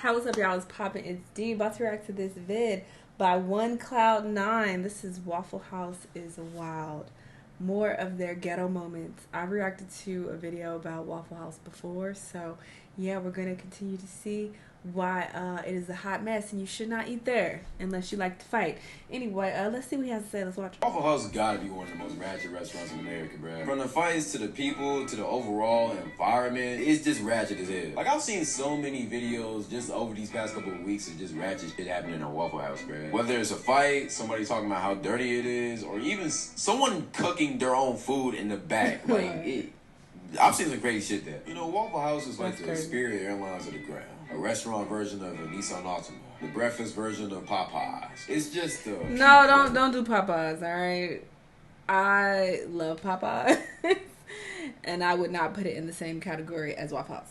How what's up, y'all? It's poppin'. It's D. About to react to this vid by One Cloud 9. This is Waffle House is Wild. More of their ghetto moments. I've reacted to a video about Waffle House before, so yeah, we're gonna continue to see why it is a hot mess and you should not eat there unless you like to fight. Anyway, let's see what he has to say. Let's watch. Waffle House has got to be one of the most ratchet restaurants in America, bro. From the fights to the people to the overall environment, it's just ratchet as hell. Like, I've seen so many videos just over these past couple of weeks of just ratchet shit happening at Waffle House, bro. Whether it's a fight, somebody talking about how dirty it is, or even someone cooking their own food in the back. I've seen some crazy shit there. You know, Waffle House is like the Spirit Airlines of the ground. A restaurant version of a Nissan Altima. The breakfast version of Popeyes. It's just no, don't do Popeyes, alright? I love Popeyes. And I would not put it in the same category as Waffle House.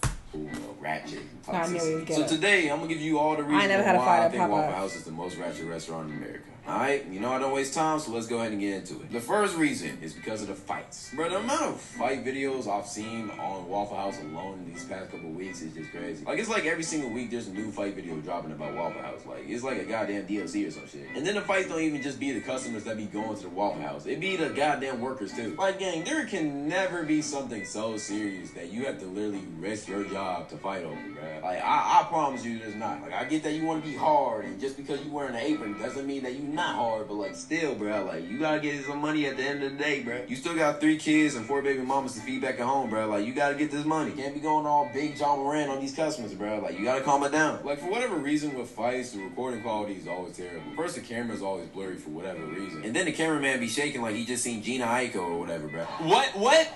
Ratchet. So today, I'm going to give you all the reasons why I think Waffle House is the most ratchet restaurant in America. Alright, you know I don't waste time, so let's go ahead and get into it. The first reason is because of the fights. Bro, the amount of fight videos I've seen on Waffle House alone in these past couple of weeks is just crazy. Like, it's like every single week there's a new fight video dropping about Waffle House. Like, it's like a goddamn DLC or some shit. And then the fights don't even just be the customers that be going to the Waffle House. It be the goddamn workers too. Like, gang, there can never be something so serious that you have to literally risk your job to fight over, bro. Like, I promise you there's not. Like, I get that you want to be hard, and just because you wearing an apron doesn't mean that you not hard, but like still, bro, like you gotta get some money at the end of the day, bro. You still got 3 kids and 4 baby mamas to feed back at home, bro. Like, you gotta get this money. You can't be going all big John Moran on these customers, bro. Like, you gotta calm it down. Like, for whatever reason with fights, the recording quality is always terrible. First, the camera's always blurry for whatever reason, and then the cameraman be shaking like he just seen Gina Aiko or whatever, bro. What?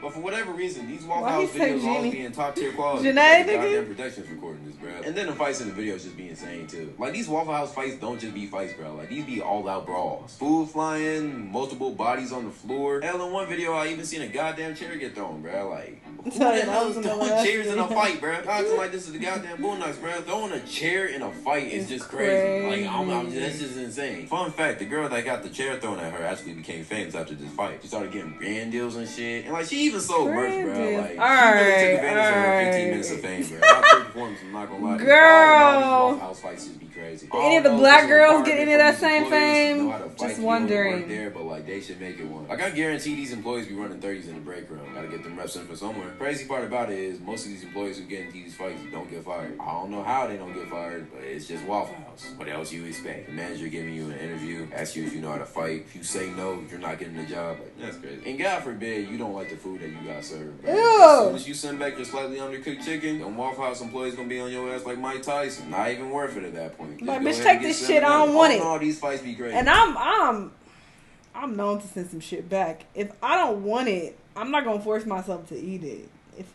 But for whatever reason, these Waffle House videos always be in top tier quality. Goddamn production's recording this, bro. And then the fights in the videos just be insane too. Like, these Waffle House fights don't just be fights, bro. Like, these be all out brawls. Food flying, multiple bodies on the floor. Hell, in one video, I even seen a goddamn chair get thrown, bro. Like, who the hell is throwing chairs in a fight, bro? Acting like this is the goddamn Boondocks, bro. Throwing a chair in a fight is just crazy. Like, that's just insane. Fun fact, the girl that got the chair thrown at her actually became famous after this fight. She started getting brand deals and shit. And like, she even sold merch, bro. Like, she really took advantage of her 15 minutes of fame, bro. Top tier performance, I'm not gonna lie. Girl. These Waffle House fights just be crazy. Did any of the black girls get any of that same fame? Just wondering. There, but like, they should make it one. Like, I guarantee these employees be running 30s in the break room. Gotta get them reps in for somewhere. Crazy part about it is most of these employees who get into these fights don't get fired. I don't know how they don't get fired, but it's just Waffle House. What else you expect? The manager giving you an interview, ask you if you know how to fight. If you say no, you're not getting the job. Like, that's crazy. And God forbid you don't like the food that you got served, bro. As soon as you send back your slightly undercooked chicken, then Waffle House employees gonna be on your ass like Mike Tyson. Not even worth it at that point. But bitch, take this shit. I don't want it. All these fights be crazy. And I'm known to send some shit back. If I don't want it, I'm not gonna force myself to eat it.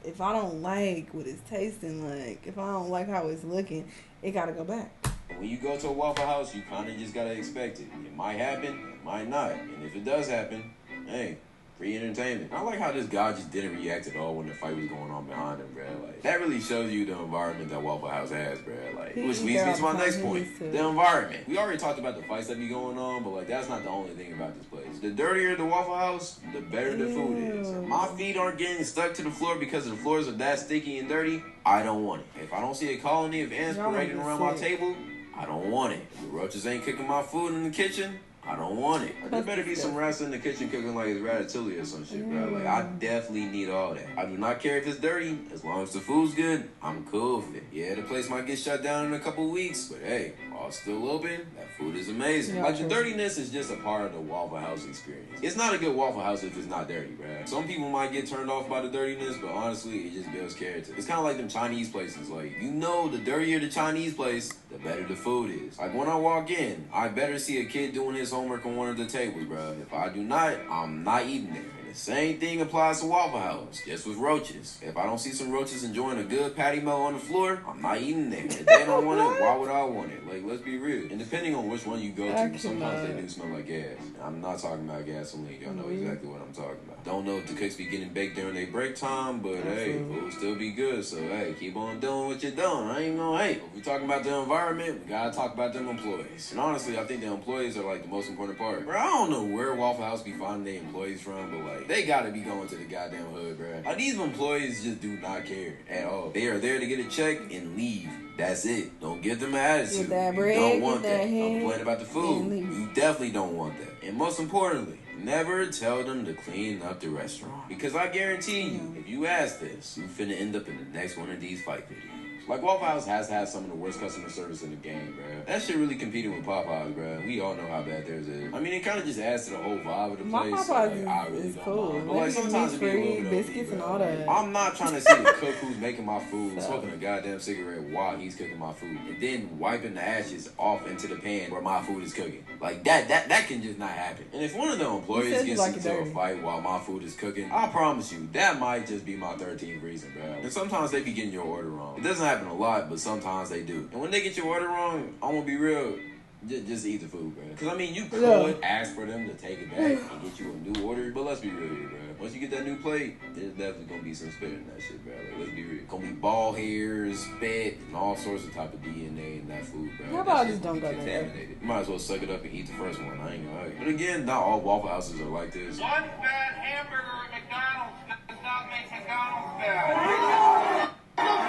If I don't like what it's tasting like, if I don't like how it's looking, it gotta go back. When you go to a Waffle House, you kind of just gotta expect it. It might happen, it might not. And if it does happen, hey, free entertainment. I like how this guy just didn't react at all when the fight was going on behind him, bro. Like, that really shows you the environment that Waffle House has, bro. Like, which leads me to my next point. The environment. We already talked about the fights that be going on, but like, that's not the only thing about this place. The dirtier the Waffle House, the better the food is. If my feet aren't getting stuck to the floor because the floors are that sticky and dirty, I don't want it. If I don't see a colony of ants parading around my table, I don't want it. If the roaches ain't cooking my food in the kitchen, I don't want it. Like, there better be some rats in the kitchen cooking like it's ratatouille or some shit, bro. Like, I definitely need all that. I do not care if it's dirty. As long as the food's good, I'm cool with it. Yeah, the place might get shut down in a couple weeks, but hey, while it's still open, that food is amazing. Like, the dirtiness is just a part of the Waffle House experience. It's not a good Waffle House if it's not dirty, bro. Some people might get turned off by the dirtiness, but honestly, it just builds character. It's kind of like them Chinese places. Like, you know, the dirtier the Chinese place, the better the food is. Like, when I walk in, I better see a kid doing his homework on one of the tables, bro. If I do not, I'm not eating there. Same thing applies to Waffle House, just with roaches. If I don't see some roaches enjoying a good patty melt on the floor, I'm not eating there. If they don't want it, why would I want it? Like, let's be real. And depending on which one you go to, sometimes they do smell like gas. I'm not talking about gasoline. Y'all know exactly what I'm talking about. Don't know if the cooks be getting baked during their break time, but hey, food still be good. So hey, keep on doing what you're doing. I ain't gonna hate. If we talking about the environment, we gotta talk about them employees. And honestly, I think the employees are like the most important part. Bro, I don't know where Waffle House be finding their employees from, but like, They gotta be going to the goddamn hood, bro. Like, these employees just do not care at all. They are there to get a check and leave. That's it. Don't give them an attitude. You don't want that. Don't complain about the food. You definitely don't want that. And most importantly, never tell them to clean up the restaurant. Because I guarantee you, if you ask this, you finna end up in the next one of these fight videos. Like, Waffle House has had some of the worst customer service in the game, bro. That shit really competing with Popeyes, bro. We all know how bad theirs is. I mean, it kind of just adds to the whole vibe of the place. My Popeyes is cool. But like, sometimes it be a little bit biscuits and all that. I'm not trying to see the cook who's making my food smoking a goddamn cigarette while he's cooking my food, and then wiping the ashes off into the pan where my food is cooking. Like, that can just not happen. And if one of the employees gets into a fight while my food is cooking, I promise you, that might just be my 13th reason, bro. And sometimes they be getting your order wrong. It doesn't happen a lot, but sometimes they do. And when they get your order wrong, I'm gonna be real, just eat the food, bro. Because, I mean, you could ask for them to take it back and get you a new order, but let's be real here, bro. Once you get that new plate, there's definitely gonna be some spit in that shit, bro. Like, let's be real. Gonna be ball hairs, spit, and all sorts of type of DNA in that food, bro. How about I just don't go there? Contaminated. You might as well suck it up and eat the first one. I ain't gonna argue. But again, not all Waffle Houses are like this. One bad hamburger at McDonald's does not make McDonald's bad.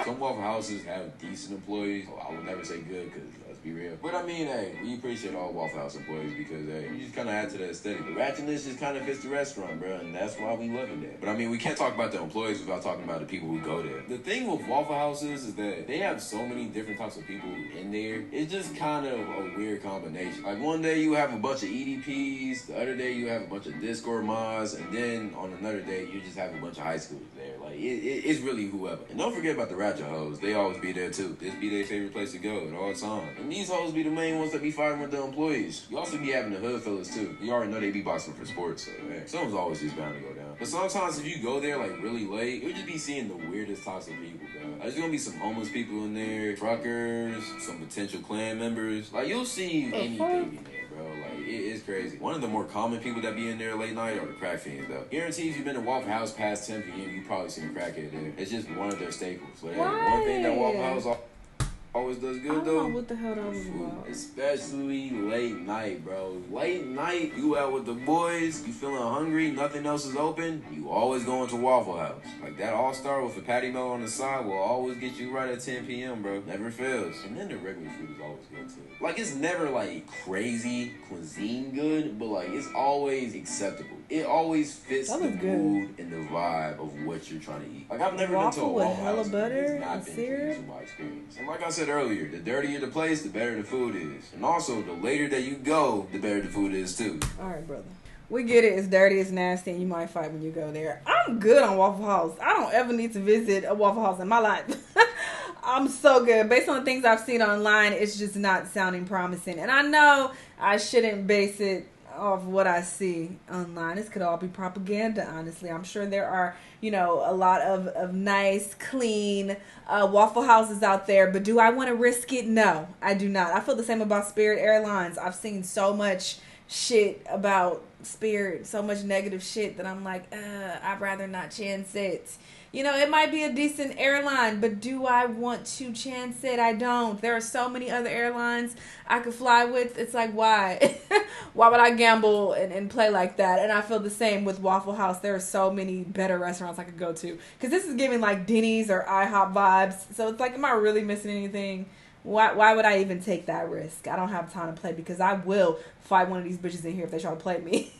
Some Waffle Houses have decent employees. I would never say good, because let's be real. But I mean, hey, we appreciate all Waffle House employees because, hey, you just kind of add to the aesthetic. The ratchetness just kind of fits the restaurant, bro, and that's why we love it there. But I mean, we can't talk about the employees without talking about the people who go there. The thing with Waffle Houses is that they have so many different types of people in there. It's just kind of a weird combination. Like, one day you have a bunch of EDPs, the other day you have a bunch of Discord mods, and then on another day you just have a bunch of high schoolers there. Like, it's really whoever. And don't forget about the ratchet hoes. They always be there too. This be their favorite place to go at all times. And these hoes be the main ones that be fighting with the employees. You also be having the hood fellas too. You already know they be boxing for sports, so man, something's always just bound to go down. But sometimes if you go there like really late, you'll just be seeing the weirdest types of people, bro. Like, there's gonna be some homeless people in there, truckers, some potential clan members. Like, you'll see anything in there, bro. Like, it's crazy. One of the more common people that be in there late night are the crack fiends, though. Guarantee if you've been to Waffle House past 10 p.m., you probably seen a crackhead there. It's just one of their staples. But hey, one thing that Waffle House always does good, though. I don't know what the hell that was about. Especially late night, bro. Late night, you out with the boys, you feeling hungry, nothing else is open, you always going to Waffle House. Like, that All-Star with a patty melt on the side will always get you right at 10 p.m., bro. Never fails. And then the regular food is always good, too. Like, it's never, like, crazy cuisine good, but, like, it's always acceptable. It always fits the mood and the vibe of what you're trying to eat. Like, I've never been to a Waffle House with hella butter not and been syrup. pleased with my experience. And like I said earlier, the dirtier the place, the better the food is. And also, the later that you go, the better the food is, too. All right, brother. We get it. It's dirty, it's nasty, and you might fight when you go there. I'm good on Waffle House. I don't ever need to visit a Waffle House in my life. I'm so good. Based on the things I've seen online, it's just not sounding promising. And I know I shouldn't base it off what I see online. This could all be propaganda, honestly. I'm sure there are, you know, a lot of nice, clean Waffle Houses out there. But do I want to risk it? No, I do not. I feel the same about Spirit Airlines. I've seen so much shit about Spirit, so much negative shit that I'm like, I'd rather not chance it. You know, it might be a decent airline, but do I want to chance it? I don't. There are so many other airlines I could fly with. It's like, why? Why would I gamble and play like that? And I feel the same with Waffle House. There are so many better restaurants I could go to. Because this is giving like Denny's or IHOP vibes. So it's like, am I really missing anything? Why would I even take that risk? I don't have time to play because I will fight one of these bitches in here if they try to play me.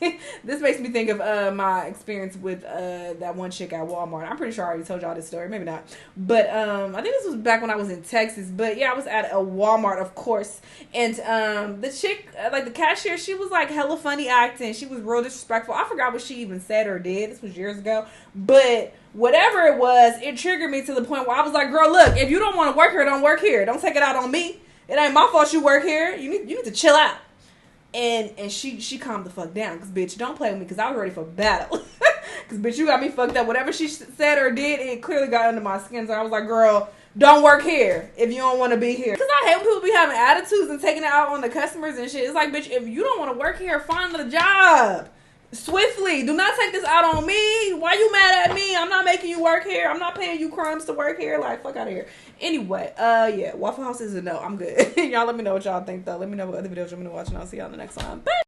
This makes me think of my experience with that one chick at Walmart. I'm pretty sure I already told y'all this story. Maybe not. But I think this was back when I was in Texas. But yeah, I was at a Walmart, of course. And the chick, like the cashier, she was like hella funny acting. She was real disrespectful. I forgot what she even said or did. This was years ago. But whatever it was, it triggered me to the point where I was like, girl, look, if you don't want to work here, don't work here. Don't take it out on me. It ain't my fault you work here. You need to chill out. And she calmed the fuck down. Because, bitch, don't play with me because I was ready for battle. Because, bitch, you got me fucked up. Whatever she said or did, it clearly got under my skin. So I was like, girl, don't work here if you don't want to be here. Because I hate when people be having attitudes and taking it out on the customers and shit. It's like, bitch, if you don't want to work here, find another job. Swiftly. Do not take this out on me. Why you mad at me? I'm not making you work here. I'm not paying you crumbs to work here. Like, fuck out of here. Anyway, yeah, Waffle House is a no. I'm good. Y'all let me know what y'all think, though. Let me know what other videos you want me to watch, and I'll see y'all in the next one. Bye.